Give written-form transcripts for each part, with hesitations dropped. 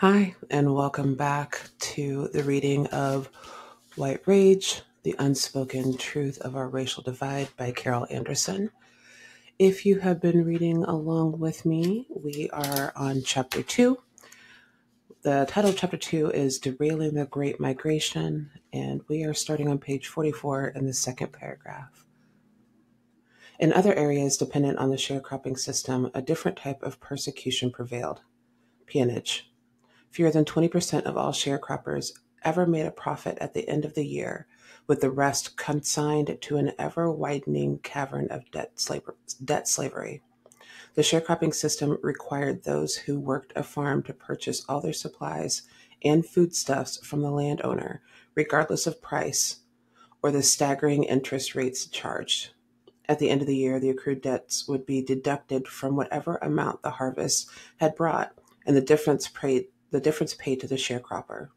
Hi, and welcome back to the reading of White Rage, The Unspoken Truth of Our Racial Divide by Carol Anderson. If you have been reading along with me, we are on Chapter 2. The title of Chapter 2 is Derailing the Great Migration, and we are starting on page 44 in the second paragraph. In other areas dependent on the sharecropping system, a different type of persecution prevailed: peonage. Fewer than 20% of all sharecroppers ever made a profit at the end of the year, with the rest consigned to an ever-widening cavern of debt slavery. The sharecropping system required those who worked a farm to purchase all their supplies and foodstuffs from the landowner, regardless of price, or the staggering interest rates charged. At the end of the year, the accrued debts would be deducted from whatever amount the harvest had brought, and the difference paid to the sharecropper.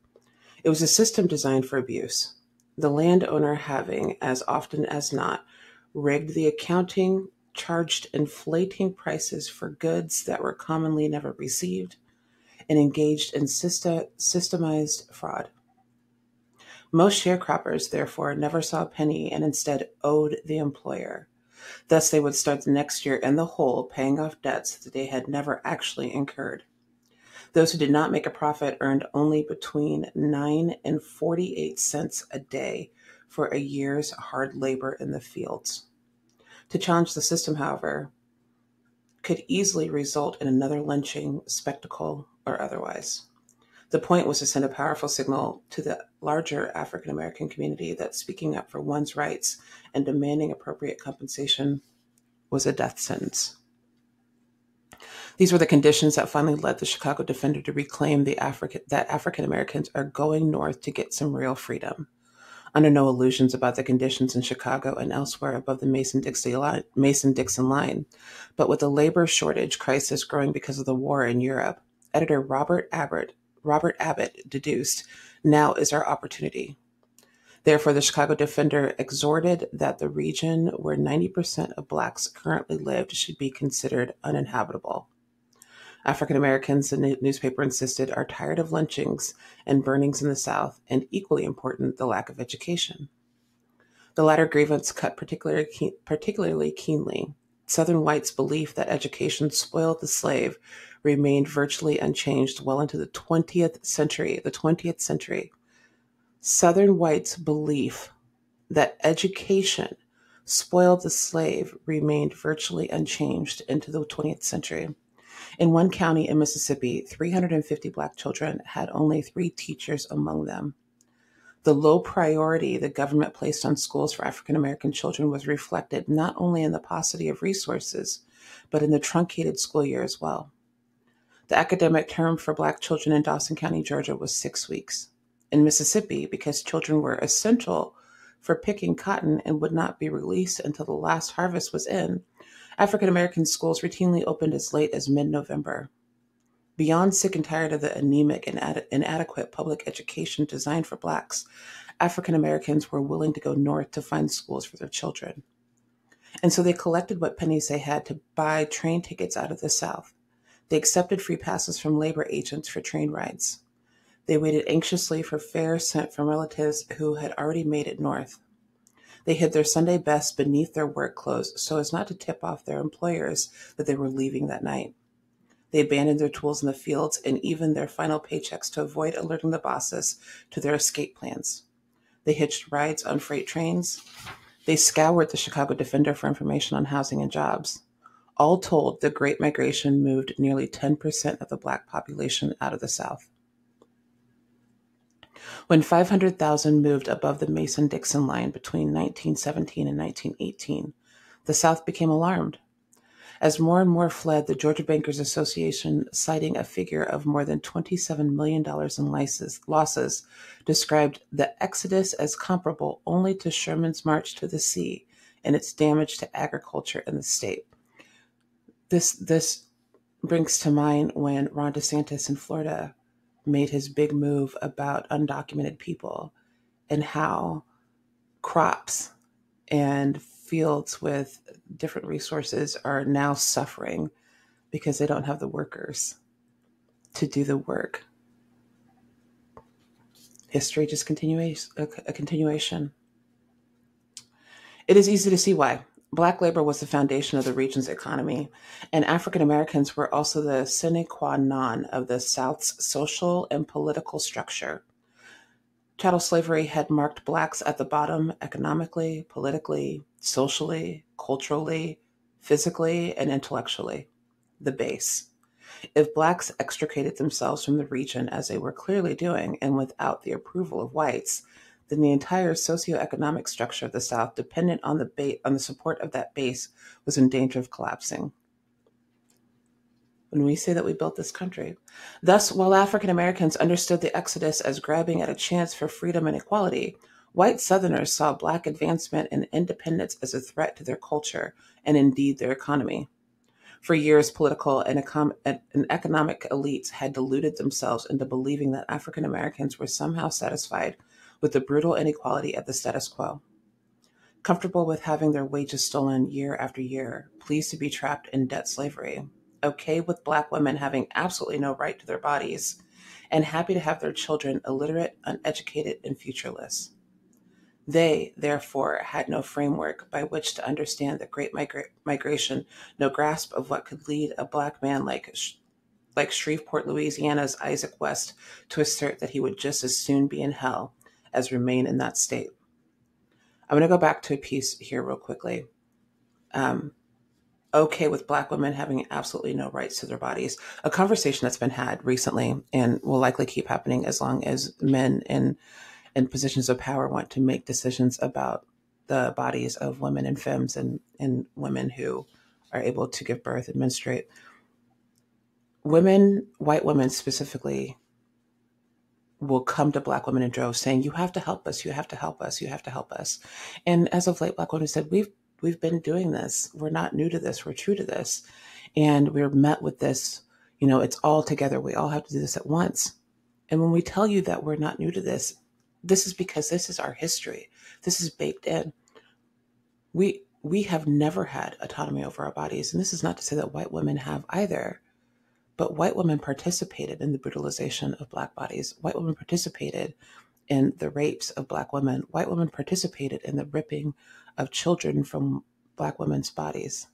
It was a system designed for abuse, the landowner having, as often as not, rigged the accounting, charged inflating prices for goods that were commonly never received, and engaged in systemized fraud. Most sharecroppers, therefore, never saw a penny and instead owed the employer. Thus, they would start the next year in the hole, paying off debts that they had never actually incurred. Those who did not make a profit earned only between 9 and 48 cents a day for a year's hard labor in the fields. To challenge the system, however, could easily result in another lynching, spectacle, or otherwise. The point was to send a powerful signal to the larger African American community that speaking up for one's rights and demanding appropriate compensation was a death sentence. These were the conditions that finally led the Chicago Defender to reclaim that African Americans are going north to get some real freedom. Under no illusions about the conditions in Chicago and elsewhere above the Mason-Dixon line, but with the labor shortage crisis growing because of the war in Europe, editor Robert Abbott deduced, now is our opportunity. Therefore, the Chicago Defender exhorted that the region where 90% of Blacks currently lived should be considered uninhabitable. African Americans, the newspaper insisted, are tired of lynchings and burnings in the South, and equally important, the lack of education. The latter grievance cut particularly keenly. Southern whites' belief that education spoiled the slave remained virtually unchanged well into the 20th century. Southern whites' belief that education spoiled the slave remained virtually unchanged into the 20th century. In one county in Mississippi, 350 Black children had only 3 teachers among them. The low priority the government placed on schools for African American children was reflected not only in the paucity of resources, but in the truncated school year as well. The academic term for Black children in Dawson County, Georgia, was 6 weeks. In Mississippi, because children were essential for picking cotton and would not be released until the last harvest was in, African American schools routinely opened as late as mid-November. Beyond sick and tired of the anemic and inadequate public education designed for Blacks, African Americans were willing to go north to find schools for their children. And so they collected what pennies they had to buy train tickets out of the South. They accepted free passes from labor agents for train rides. They waited anxiously for fares sent from relatives who had already made it north. They hid their Sunday best beneath their work clothes so as not to tip off their employers that they were leaving that night. They abandoned their tools in the fields and even their final paychecks to avoid alerting the bosses to their escape plans. They hitched rides on freight trains. They scoured the Chicago Defender for information on housing and jobs. All told, the Great Migration moved nearly 10% of the Black population out of the South. When 500,000 moved above the Mason-Dixon line between 1917 and 1918, the South became alarmed. As more and more fled, the Georgia Bankers Association, citing a figure of more than $27 million in losses, described the exodus as comparable only to Sherman's march to the sea and its damage to agriculture in the state. This brings to mind when Ron DeSantis in Florida made his big move about undocumented people and how crops and fields with different resources are now suffering because they don't have the workers to do the work history just continues a continuation. It is easy to see why. Black labor was the foundation of the region's economy, and African Americans were also the sine qua non of the South's social and political structure. Chattel slavery had marked blacks at the bottom economically, politically, socially, culturally, physically, and intellectually. The base. If blacks extricated themselves from the region, as they were clearly doing, and without the approval of whites, then the entire socioeconomic structure of the South, dependent on the support of that base, was in danger of collapsing. When we say that we built this country. Thus, while African Americans understood the Exodus as grabbing at a chance for freedom and equality, white Southerners saw Black advancement and independence as a threat to their culture and indeed their economy. For years, political and economic elites had deluded themselves into believing that African Americans were somehow satisfied with the brutal inequality of the status quo. Comfortable with having their wages stolen year after year, pleased to be trapped in debt slavery, okay with Black women having absolutely no right to their bodies, and happy to have their children illiterate, uneducated, and futureless. They, therefore, had no framework by which to understand the Great Migration, no grasp of what could lead a Black man like Shreveport, Louisiana's Isaac West to assert that he would just as soon be in hell as remain in that state. I'm going to go back to a piece here real quickly. Okay with Black women having absolutely no rights to their bodies. A conversation that's been had recently and will likely keep happening as long as men in positions of power want to make decisions about the bodies of women and femmes and women who are able to give birth and menstruate. Women, white women specifically, will come to Black women in droves saying, you have to help us, you have to help us, you have to help us. And as of late, Black women said, we've been doing this. We're not new to this. We're true to this. And we're met with this, it's all together. We all have to do this at once. And when we tell you that we're not new to this is because this is our history. This is baked in. We have never had autonomy over our bodies. And this is not to say that white women have either. But white women participated in the brutalization of Black bodies. White women participated in the rapes of Black women. White women participated in the ripping of children from Black women's bodies.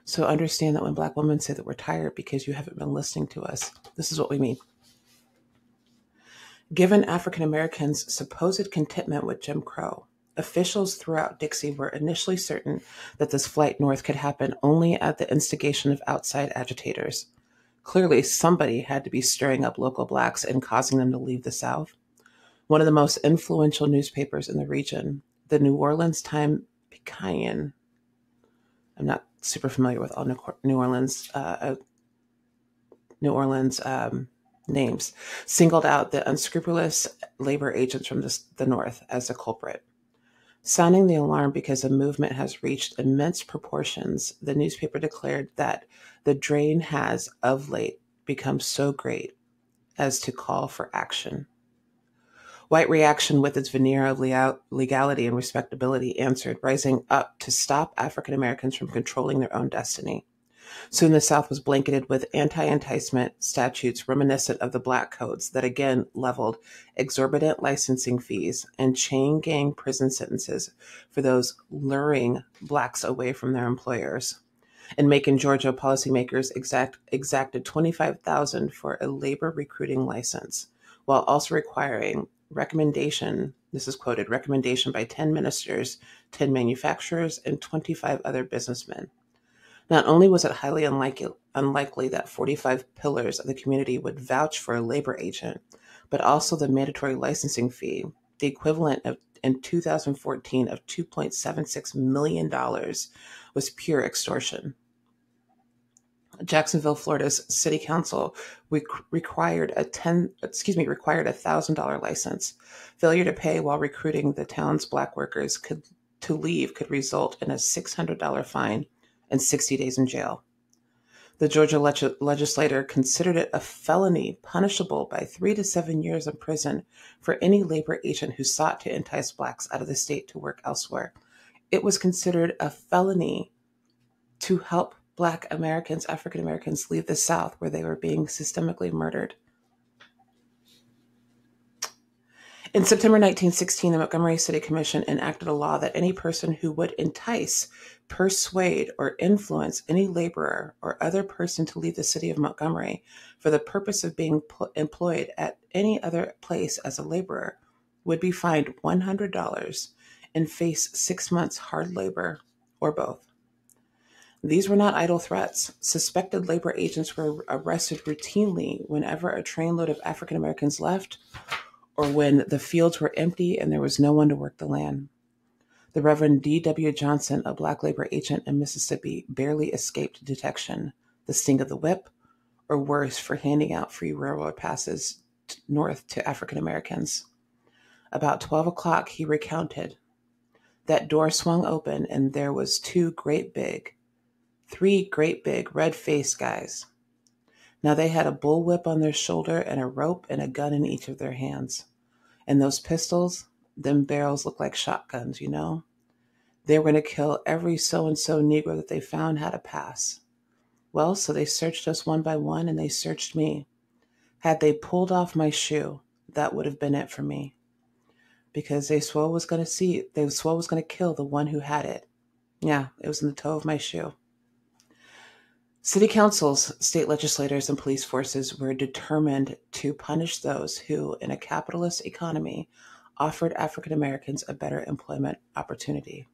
So understand that when Black women say that we're tired because you haven't been listening to us, this is what we mean. Given African Americans' supposed contentment with Jim Crow, officials throughout Dixie were initially certain that this flight north could happen only at the instigation of outside agitators. Clearly, somebody had to be stirring up local Blacks and causing them to leave the South. One of the most influential newspapers in the region, the New Orleans Times-Picayune, I'm not super familiar with all New Orleans names, singled out the unscrupulous labor agents from the North as a culprit. Sounding the alarm because the movement has reached immense proportions, the newspaper declared that the drain has, of late, become so great as to call for action. White reaction, with its veneer of legality and respectability, answered, rising up to stop African Americans from controlling their own destiny. Soon the South was blanketed with anti-enticement statutes reminiscent of the Black codes that again leveled exorbitant licensing fees and chain gang prison sentences for those luring Blacks away from their employers. In Macon, Georgia, policymakers exacted $25,000 for a labor recruiting license, while also requiring recommendation by 10 ministers, 10 manufacturers, and 25 other businessmen. Not only was it highly unlikely that 45 pillars of the community would vouch for a labor agent, but also the mandatory licensing fee, the equivalent of in 2014 of $2.76 million, was pure extortion. Jacksonville, Florida's city council required a $1,000 license. Failure to pay while recruiting the town's Black workers could result in a $600 fine and 60 days in jail. The Georgia legislature considered it a felony punishable by 3 to 7 years in prison for any labor agent who sought to entice Blacks out of the state to work elsewhere. It was considered a felony to help Black Americans, African Americans, leave the South where they were being systemically murdered. In September 1916, the Montgomery City Commission enacted a law that any person who would entice, persuade, or influence any laborer or other person to leave the city of Montgomery for the purpose of being employed at any other place as a laborer would be fined $100 and face 6 months hard labor or both. These were not idle threats. Suspected labor agents were arrested routinely whenever a trainload of African Americans left or when the fields were empty and there was no one to work the land. The Reverend D.W. Johnson, a black labor agent in Mississippi, barely escaped detection, the sting of the whip, or worse, for handing out free railroad passes north to African Americans. About 12 o'clock, he recounted. That door swung open and there was three great big, red-faced guys. Now they had a bullwhip on their shoulder and a rope and a gun in each of their hands. And those pistols, them barrels look like shotguns, you know? They were going to kill every so-and-so Negro that they found had a pass. Well, so they searched us one by one and they searched me. Had they pulled off my shoe, that would have been it for me. Because they swore was going to kill the one who had it. Yeah, it was in the toe of my shoe. City councils, state legislators, and police forces were determined to punish those who, in a capitalist economy, offered African Americans a better employment opportunity.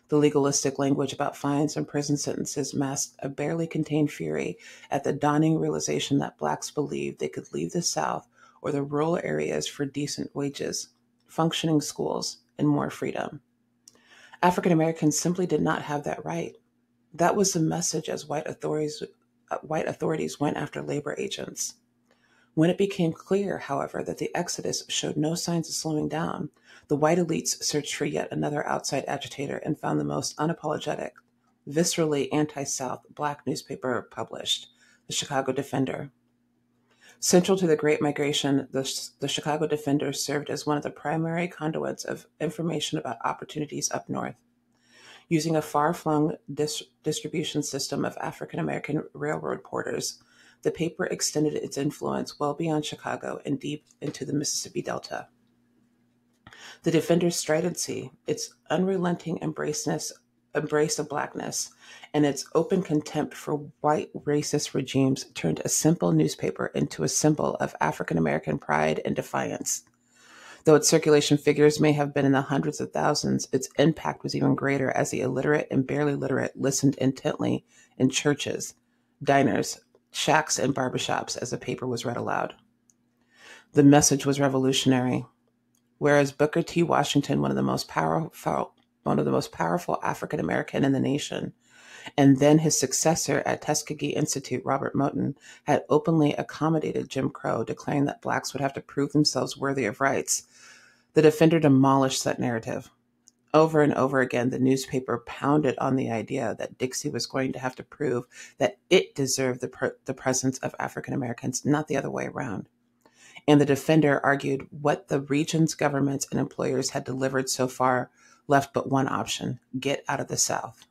The legalistic language about fines and prison sentences masked a barely contained fury at the dawning realization that blacks believed they could leave the South or the rural areas for decent wages, functioning schools, and more freedom. African Americans simply did not have that right. That was the message as white authorities went after labor agents. When it became clear, however, that the exodus showed no signs of slowing down, the white elites searched for yet another outside agitator and found the most unapologetic, viscerally anti-South black newspaper published, the Chicago Defender. Central to the Great Migration, the Chicago Defender served as one of the primary conduits of information about opportunities up north. Using a far-flung distribution system of African American railroad porters, the paper extended its influence well beyond Chicago and deep into the Mississippi Delta. The Defender's stridency, its unrelenting embrace of blackness, and its open contempt for white racist regimes turned a simple newspaper into a symbol of African American pride and defiance. Though its circulation figures may have been in the hundreds of thousands, its impact was even greater as the illiterate and barely literate listened intently in churches, diners, shacks, and barbershops as the paper was read aloud. The message was revolutionary. Whereas Booker T. Washington, one of the most powerful African American in the nation, and then his successor at Tuskegee Institute, Robert Moton, had openly accommodated Jim Crow, declaring that blacks would have to prove themselves worthy of rights, the Defender demolished that narrative. Over and over again, the newspaper pounded on the idea that Dixie was going to have to prove that it deserved the presence of African Americans, not the other way around. And the Defender argued what the region's governments and employers had delivered so far left but one option: get out of the South.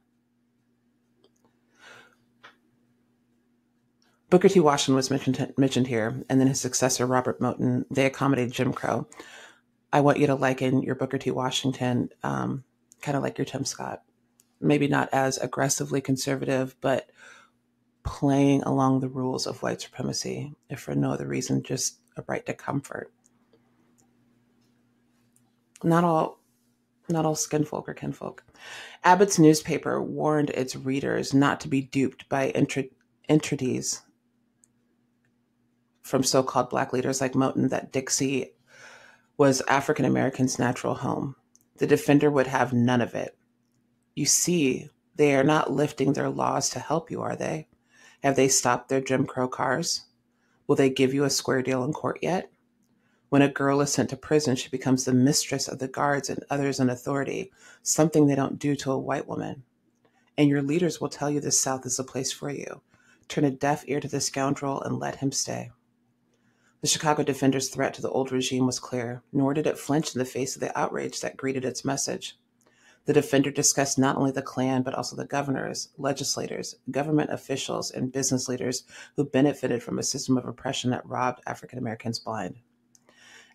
Booker T. Washington was mentioned here, and then his successor, Robert Moton. They accommodated Jim Crow. I want you to liken your Booker T. Washington kind of like your Tim Scott. Maybe not as aggressively conservative, but playing along the rules of white supremacy, if for no other reason, just a right to comfort. Not all skinfolk or kinfolk. Abbott's newspaper warned its readers not to be duped by entities from so-called black leaders like Moton that Dixie was African Americans' natural home. The Defender would have none of it. You see, they are not lifting their laws to help you, are they? Have they stopped their Jim Crow cars? Will they give you a square deal in court yet? When a girl is sent to prison, she becomes the mistress of the guards and others in authority, something they don't do to a white woman. And your leaders will tell you the South is the place for you. Turn a deaf ear to the scoundrel and let him stay. The Chicago Defender's threat to the old regime was clear, nor did it flinch in the face of the outrage that greeted its message. The Defender discussed not only the Klan, but also the governors, legislators, government officials, and business leaders who benefited from a system of oppression that robbed African Americans blind.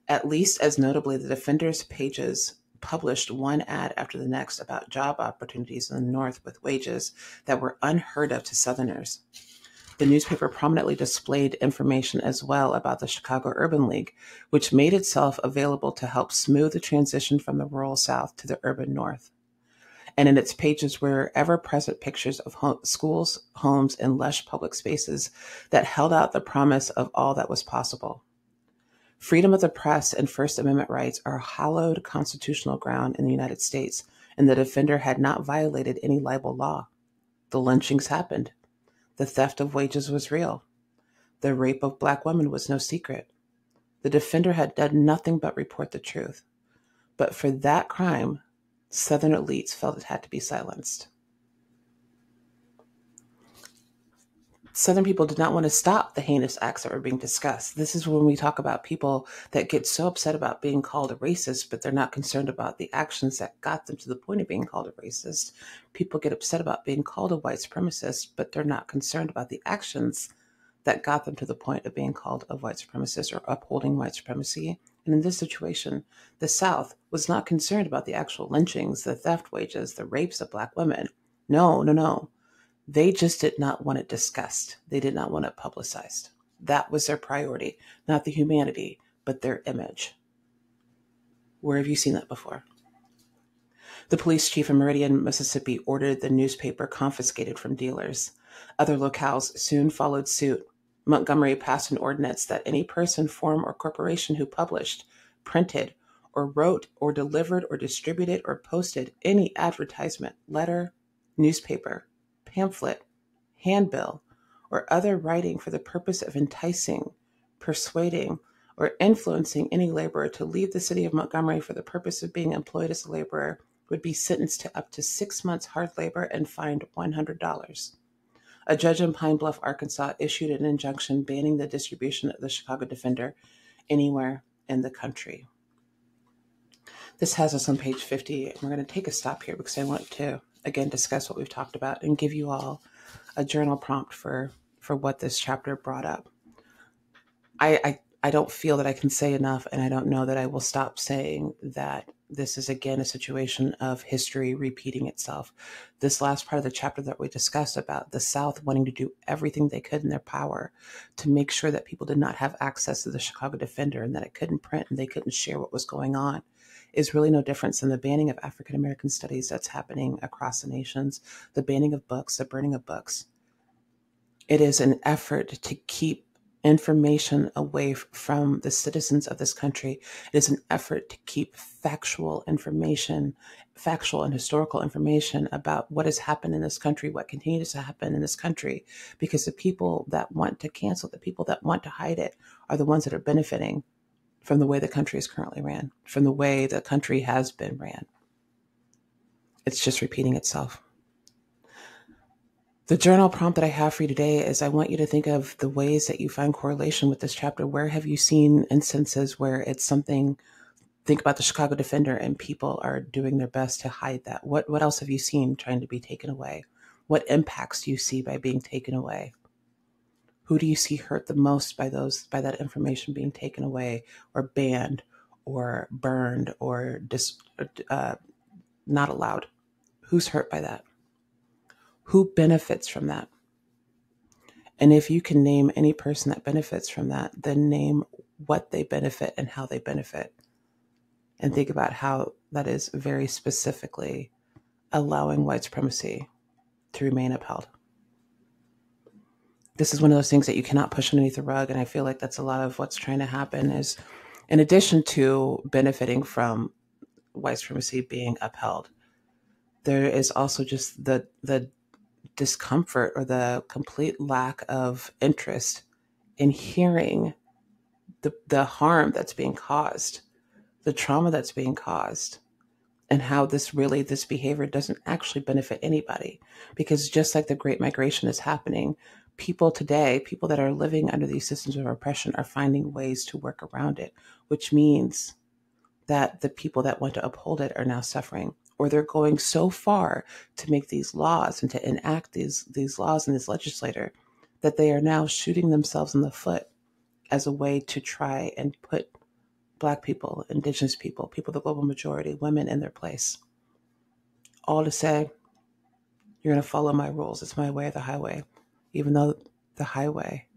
At least as notably, the Defender's pages published one ad after the next about job opportunities in the North with wages that were unheard of to Southerners. The newspaper prominently displayed information as well about the Chicago Urban League, which made itself available to help smooth the transition from the rural South to the urban North. And in its pages were ever-present pictures of schools, homes, and lush public spaces that held out the promise of all that was possible. Freedom of the press and First Amendment rights are hallowed constitutional ground in the United States, and the Defender had not violated any libel law. The lynchings happened. The theft of wages was real. The rape of Black women was no secret. The Defender had done nothing but report the truth. But for that crime, Southern elites felt it had to be silenced. Southern people did not want to stop the heinous acts that were being discussed. This is when we talk about people that get so upset about being called a racist, but they're not concerned about the actions that got them to the point of being called a racist. People get upset about being called a white supremacist, but they're not concerned about the actions that got them to the point of being called a white supremacist or upholding white supremacy. And in this situation, the South was not concerned about the actual lynchings, the theft wages, the rapes of Black women. No. They just did not want it discussed. They did not want it publicized. That was their priority, not the humanity, but their image. Where have you seen that before? The police chief in Meridian, Mississippi, ordered the newspaper confiscated from dealers. Other locales soon followed suit. Montgomery passed an ordinance that any person, firm, or corporation who published, printed, or wrote, or delivered, or distributed, or posted any advertisement, letter, newspaper, pamphlet, handbill, or other writing for the purpose of enticing, persuading, or influencing any laborer to leave the city of Montgomery for the purpose of being employed as a laborer would be sentenced to up to 6 months hard labor and fined $100. A judge in Pine Bluff, Arkansas, issued an injunction banning the distribution of the Chicago Defender anywhere in the country. This has us on page 50, and we're going to take a stop here because I want to, again, discuss what we've talked about and give you all a journal prompt for what this chapter brought up. I don't feel that I can say enough, and I don't know that I will stop saying that this is, again, a situation of history repeating itself. This last part of the chapter that we discussed about the South wanting to do everything they could in their power to make sure that people did not have access to the Chicago Defender and that it couldn't print and they couldn't share what was going on is really no difference than the banning of African American studies that's happening across the nations, the banning of books, the burning of books. It is an effort to keep information away from the citizens of this country. It is an effort to keep factual information, factual and historical information about what has happened in this country, what continues to happen in this country, because the people that want to cancel, the people that want to hide it, are the ones that are benefiting from the way the country is currently ran, from the way the country has been ran. It's just repeating itself. The journal prompt that I have for you today is I want you to think of the ways that you find correlation with this chapter. Where have you seen instances where it's something, think about the Chicago Defender, and people are doing their best to hide that? What else have you seen trying to be taken away? What impacts do you see by being taken away? Who do you see hurt the most by that information being taken away or banned or burned or not allowed? Who's hurt by that? Who benefits from that? And if you can name any person that benefits from that, then name what they benefit and how they benefit. And think about how that is very specifically allowing white supremacy to remain upheld. This is one of those things that you cannot push underneath the rug. And I feel like that's a lot of what's trying to happen is, in addition to benefiting from white supremacy being upheld, there is also just the discomfort or the complete lack of interest in hearing the harm that's being caused, the trauma that's being caused, and how this behavior doesn't actually benefit anybody. Because just like the Great Migration is happening, people today, people that are living under these systems of oppression, are finding ways to work around it, which means that the people that want to uphold it are now suffering, or they're going so far to make these laws and to enact these laws in this legislature that they are now shooting themselves in the foot as a way to try and put Black people, Indigenous people, people of the global majority, women in their place. All to say, you're going to follow my rules. It's my way or the highway, even though the highway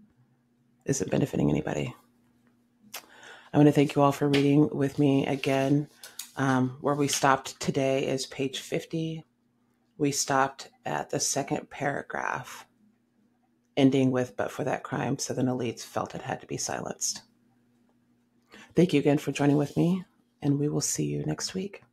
isn't benefiting anybody. I want to thank you all for reading with me again. Where we stopped today is page 50. We stopped at the second paragraph, ending with, "But for that crime, Southern elites felt it had to be silenced." Thank you again for joining with me, and we will see you next week.